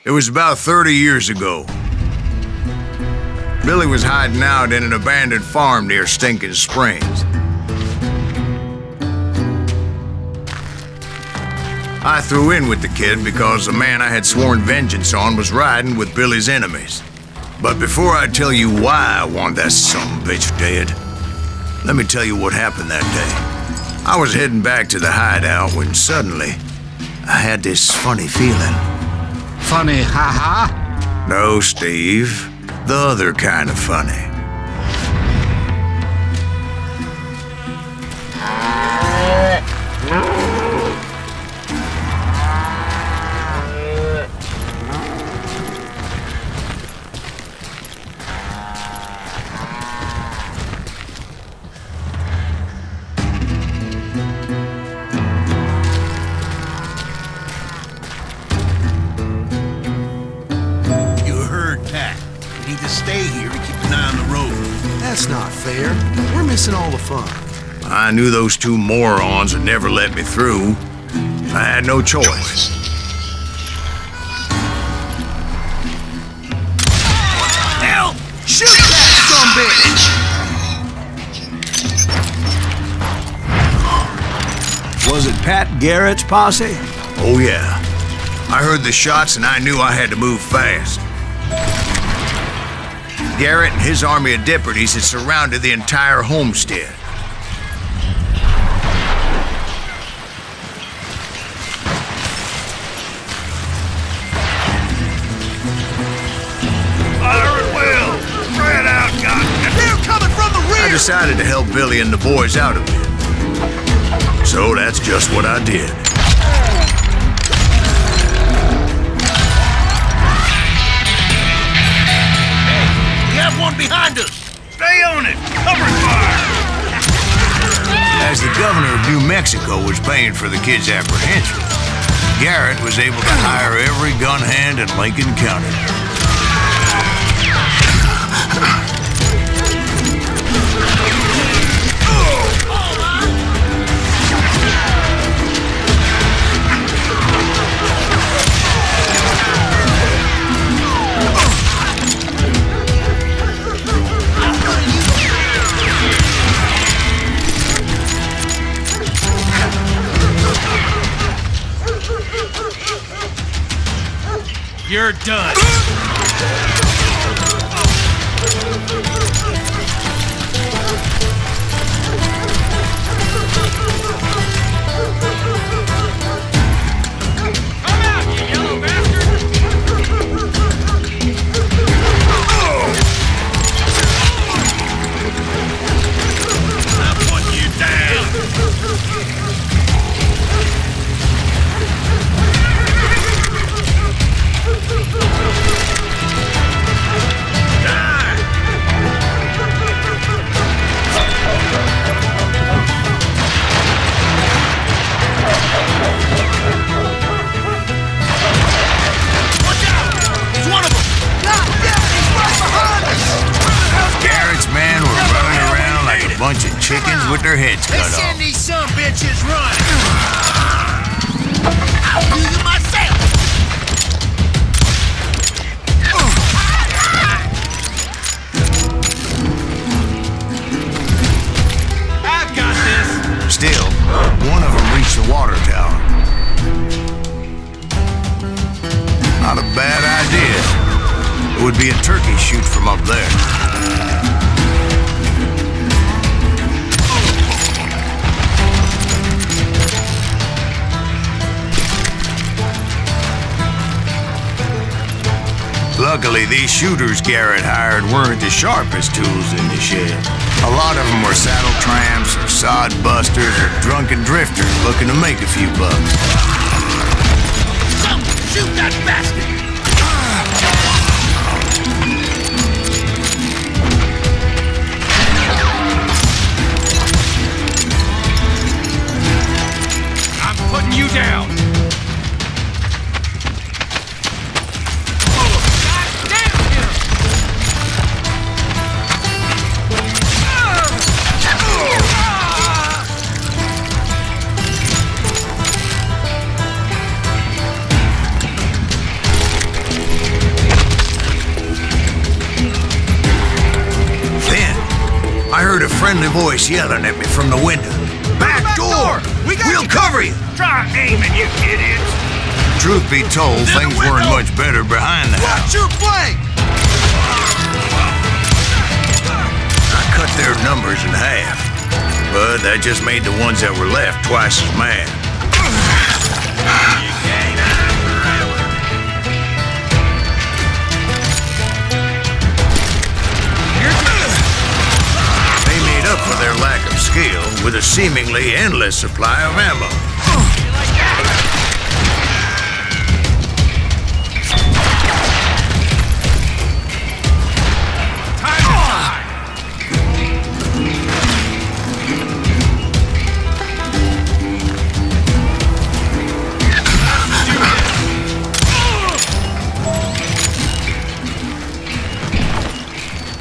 It was about 30 years ago. Billy was hiding out in an abandoned farm near Stinking Springs. I threw in with the kid because the man I had sworn vengeance on was riding with Billy's enemies. But before I tell you why I want that sumbitch dead, let me tell you what happened that day. I was heading back to the hideout when suddenly I had this funny feeling. Funny, haha? No, Steve. The other kind of funny. Stay here and keep an eye on the road. That's not fair. We're missing all the fun. I knew those two morons would never let me through. I had no choice. Hell! Shoot that sumbitch! Was it Pat Garrett's posse? Oh, yeah. I heard the shots and I knew I had to move fast. Garrett and his army of deputies had surrounded the entire homestead. Fire at will! Spread out, God! They're coming from the rear! I decided to help Billy and the boys out of it. So that's just what I did. One behind us! Stay on it! Cover fire! As the governor of New Mexico was paying for the kid's apprehension, Garrett was able to hire every gun hand in Lincoln County. You're done. Come out, you yellow bastard! I'll put you down. Bunch of chickens with their heads cut off. Send these sumbitches running! I'll do you myself! I've got this! Still, one of them reached the water tower. Not a bad idea. It would be a turkey shoot from up there. Luckily, these shooters Garrett hired weren't the sharpest tools in the shed. A lot of them were saddle tramps, or sod busters, or drunken drifters looking to make a few bucks. Someone shoot that bastard! I'm putting you down! friendly voice yelling at me from the window. Back door! We'll cover you! Try aiming, you idiots! Truth be told, things weren't much better behind the house. Watch your flank! I cut their numbers in half, but that just made the ones that were left twice as mad. They made up for their lack of skill with a seemingly endless supply of ammo.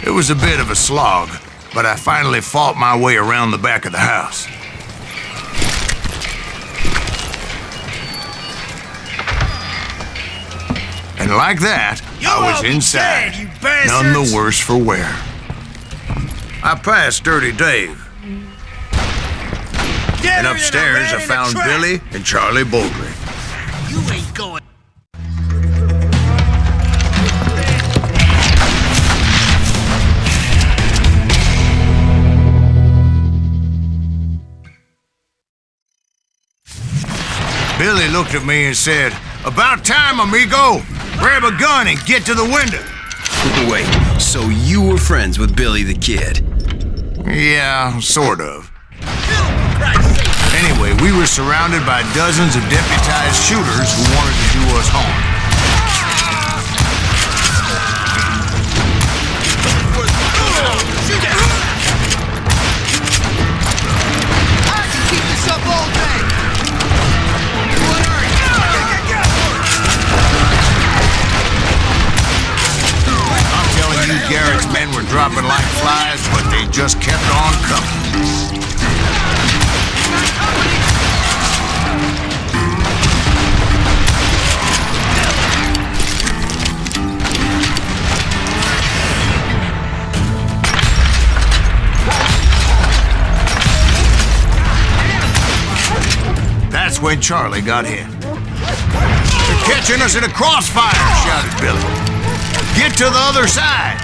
It was a bit of a slog, but I finally fought my way around the back of the house. And like that, I was inside, none the worse for wear. I passed Dirty Dave. And upstairs I found Billy and Charlie Bowdre. You ain't going. Billy looked at me and said, "About time, amigo! Grab a gun and get to the window." Wait, so you were friends with Billy the Kid? Yeah, sort of. Anyway, we were surrounded by dozens of deputized shooters who wanted to do us harm. I can keep this up all day! I'm telling you, Garrett's men were dropping like flies, but they just kept on coming. That's when Charlie got hit. "They're catching us in a crossfire," shouted Billy. "Get to the other side!"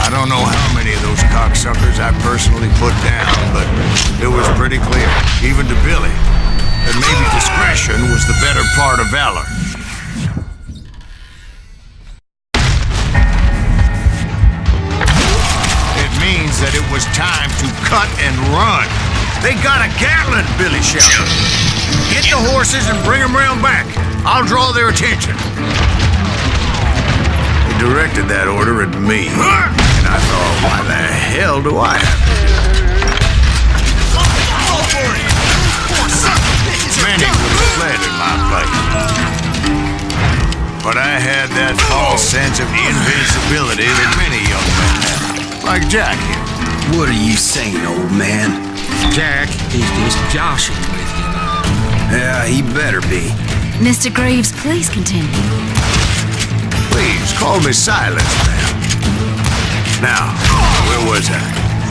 I don't know how many of those cocksuckers I personally put down, but it was pretty clear, even to Billy, that maybe discretion was the better part of valor. It means that it was time to cut and run. "They got a Gatlin," Billy shouted. "Get the horses and bring them round back. I'll draw their attention." He directed that order at me. And I thought, why the hell do I have to do that? Many would have fled in my place. But I had that false sense of invincibility that many young men have. Like Jack here. What are you saying, old man? Jack, he's just joshing with you. Yeah, he better be. Mr. Graves, please continue. Please, call me Silas, man. Now, where was I?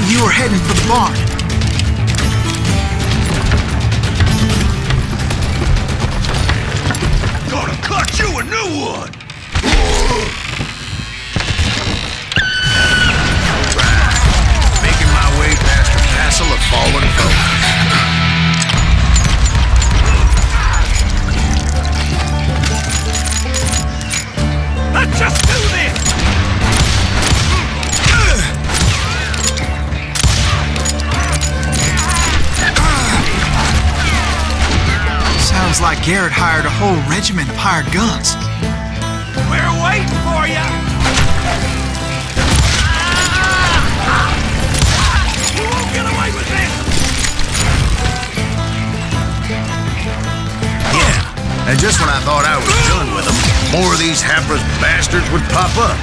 You were heading for the barn. Gonna cut you a new one! Making my way past a castle of fallen foes. Let's just do this! Sounds like Garrett hired a whole regiment of hired guns. waiting for you! You won't get away with this! Yeah, and just when I thought I was done with them, more of these hapless bastards would pop up.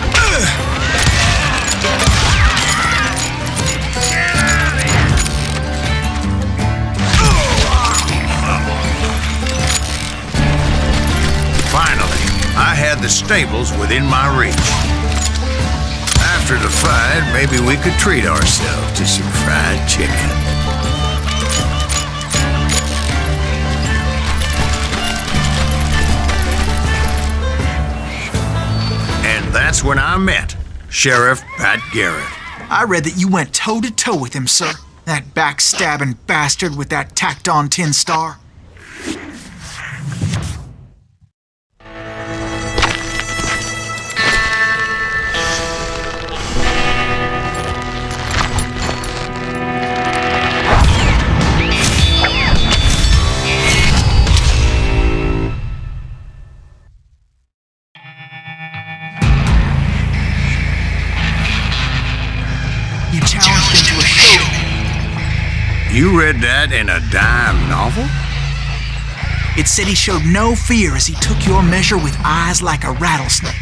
Finally, I had the stables within my reach. After the fight, maybe we could treat ourselves to some fried chicken. And that's when I met Sheriff Pat Garrett. I read that you went toe-to-toe with him, sir. That backstabbing bastard with that tacked-on tin star. You challenged him to a showdown. You read that in a dime novel? It said he showed no fear as he took your measure with eyes like a rattlesnake.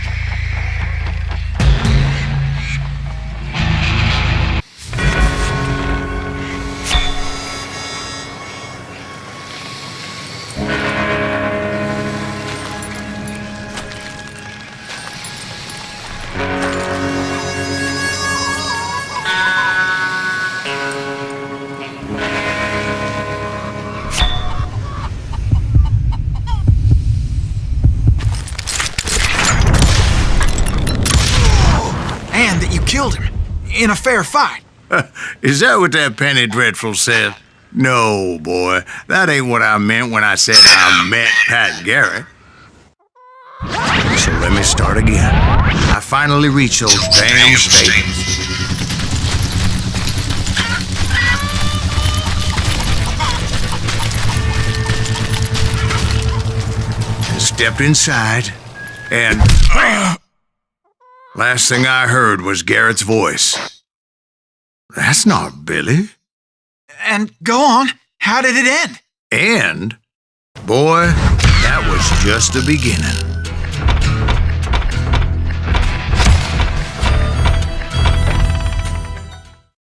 Killed him in a fair fight. Is that what that penny dreadful said? No, boy. That ain't what I meant when I said I met Pat Garrett. So let me start again. I finally reached those damn stables. Stepped inside, and last thing I heard was Garrett's voice. That's not Billy. And go on, how did it end? And, boy, that was just the beginning.